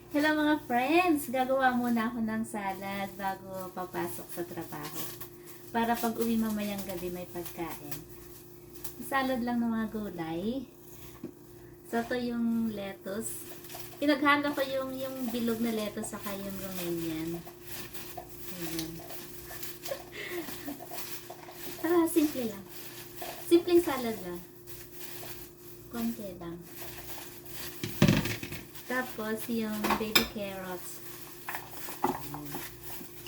Hello mga friends! Gagawa muna ako ng salad bago papasok sa trabaho. Para pag uwi mamayang gabi may pagkain. Salad lang ng mga gulay. So ito yung lettuce. Pinaghalo ko yung bilog na lettuce saka yung Romanian. Ayan. Simple lang. Simpleng salad lang. Konti lang. Tapos, yung baby carrots.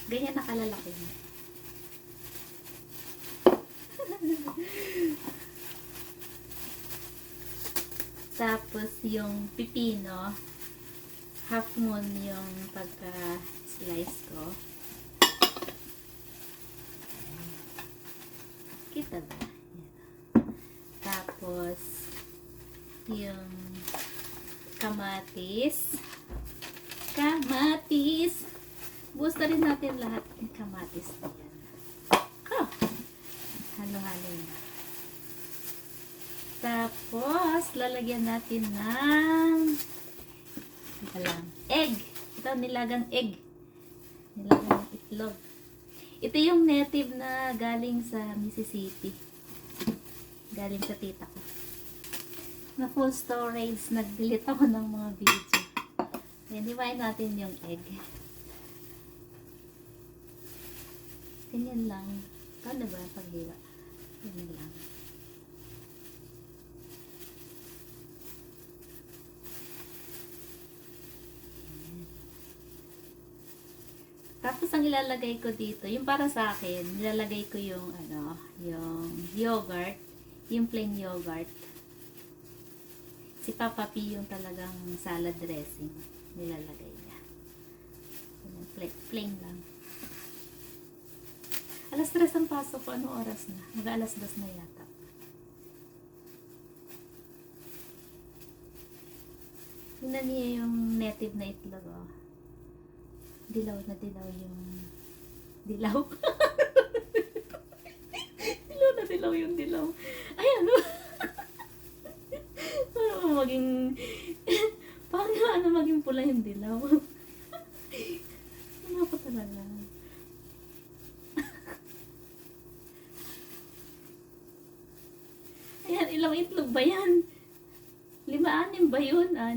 Ganyan nakalalaki. Tapos, yung pipino. Half moon yung pagka-slice ko. Kita ba? Yan. Tapos, yung kamatis. Kamatis. Buhos na rin natin lahat ng kamatis. Yan. Halo-halo na. Tapos, lalagyan natin ng egg. Ito, nilagang egg. Nilagang itlog. Ito yung native na galing sa Mississippi. Galing sa tita ko. Na full storage, nag-delete ako ng mga video. Ayan, hiwain natin yung egg. Ganyan lang. Paano ba paghiwa? Ganyan lang. Ayan. Tapos ang ilalagay ko dito, yung para sa akin, nilalagay ko yung yung yogurt, yung plain yogurt. Si Papa P yung talagang salad dressing nilalagay niya. Plain lang. Alas 3 ang pasok ko. Anong oras na? Mag-alas 2 na yata. Tingnan niya yung native na itlog. Oh. Dilaw na dilaw yung dilaw. Dilaw na dilaw yung dilaw. Ay, ano? Maging paano maging pula yung dilaw. Ano ko talaga. Ayan, ilang itlog ba yan? 5-6 ba yun? 6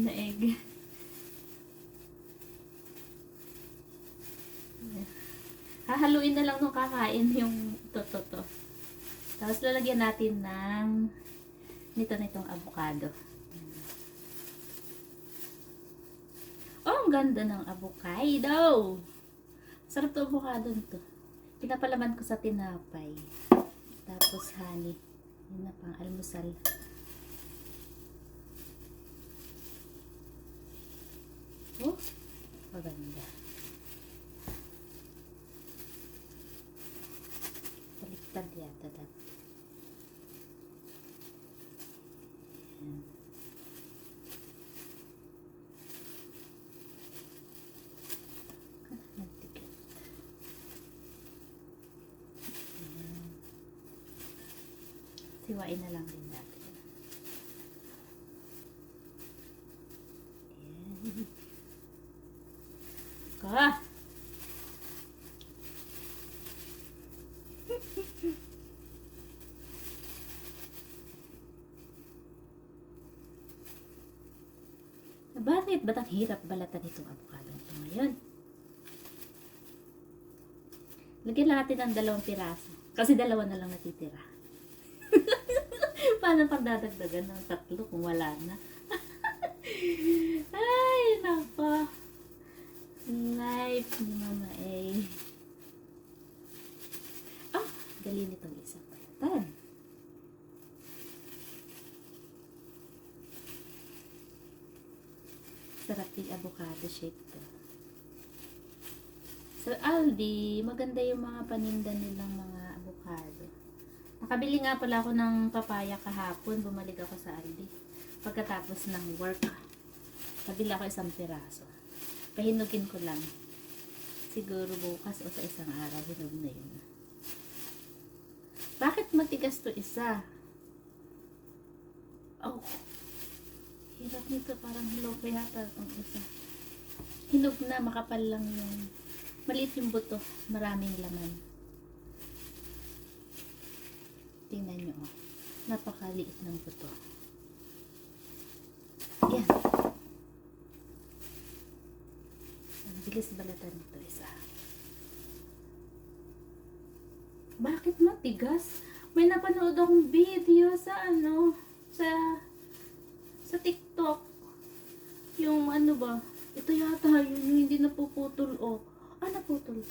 na egg. Hahaluin na lang nung kakain yung to. Tapos lalagyan natin ng nitong avocado. Oh, ang ganda ng avocado. Sarap to avocado nito. Pinapalaman ko sa tinapay. Tapos honey. Yun na pang almusal. Oh, maganda. Baliktad yata dapat. Ayan. Siwain na lang din natin. Ayan. Ka! Bakit? Ba't ang hirap balatan itong avocado ito ngayon? Lagyan lang natin ng 2 piraso. Kasi 2 na lang natitira. Paano pang dadagdagan ng 3 kung wala na? Ay, nako. Life ni Mama A. Oh, galing nitong isang balatan. Sarap yung avocado shake to. Sa Aldi, maganda yung mga paninda nilang mga avocado. Nakabili nga pala ako ng papaya kahapon. Bumalik ako sa Aldi. Pagkatapos ng work, kabili ako 1 piraso. Pahinugin ko lang. Siguro bukas o sa isang araw, hinug na yun. Bakit matigas to isa? Oh, Hirap nito, parang hilaw pa yata itong isa. Hinog na, makapal lang yung maliit yung buto, maraming laman. Tingnan nyo, oh. Napakaliit ng buto. Yan. Ang bilis balatan nito isa. Bakit matigas? May napanood akong video sa sa TikTok. Yung ano ba? Ito yata yung hindi napuputol, oh. Ah, naputol.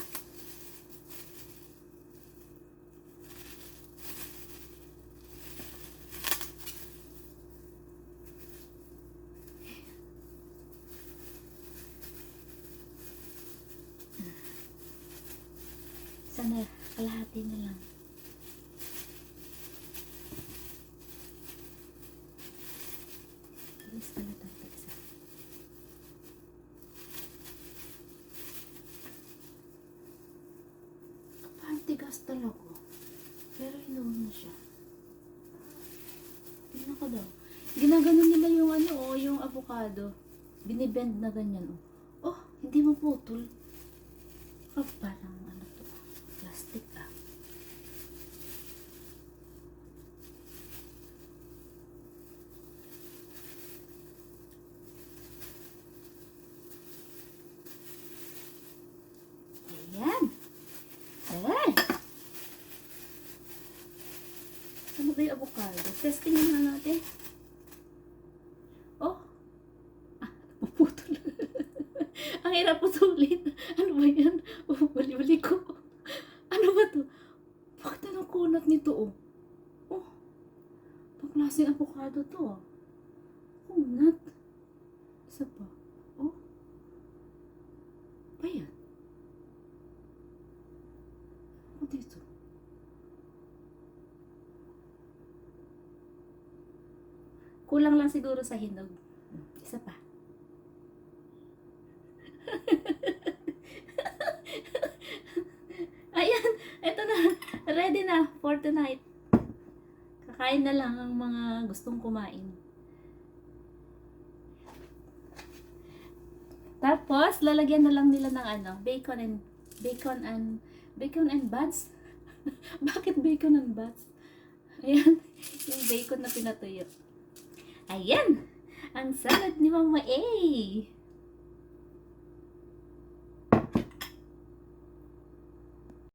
Sana kalahati na lang. Bilis pala tayo isa. Kapantigas talaga. Pero hinog na siya. Tingnan ko daw. Ginaganon nila yung yung avocado. Binibend na ganyan, oh. Oh, hindi maputol. Parang to. Plastic, ah. Ayan. Ayan. Ano ba yung avocado? Testing na natin. Oh. Ah, napuputol. Ang hirap putulin. Ano ba yan? Oh, bali-bali ko. Ano ba to? Bakit anong kunat nito, oh? Oh. Pangklaseng avocado to, ah. Kunat. Isa pa. Oh. Ba yan? Ano dito? Kulang lang siguro sa hinog. Isa pa. Ayan, eto na. Ready na for tonight. Kakain na lang ang mga gustong kumain. Tapos, lalagyan na lang nila ng bacon and buds. Bakit bacon and buds? Ayan, yung bacon na pinatuyo. Ayan, ang salad ni Mama A.